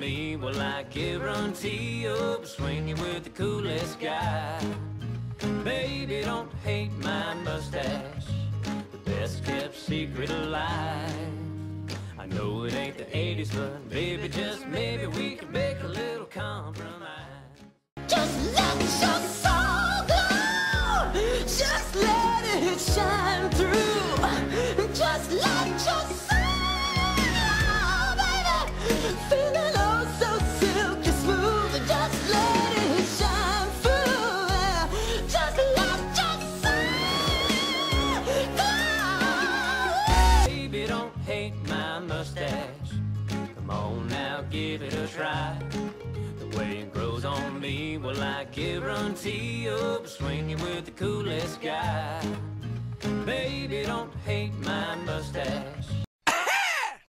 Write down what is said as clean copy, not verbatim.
me, well I guarantee you'll swing you with the coolest guy. Baby, don't hate my mustache, the best kept secret alive. I know it ain't the 80s, but baby, just maybe we could make a little compromise. Just let your soul glow, just let it shine through. Just let your soul glow, baby, feeling oh so silky smooth. Just let it shine through. Just let your soul glow. Baby, don't hate my mustache, come on now, give it a try. The way it grows on me, well I guarantee you'll swing you with the coolest guy. Baby, don't hate my mustache,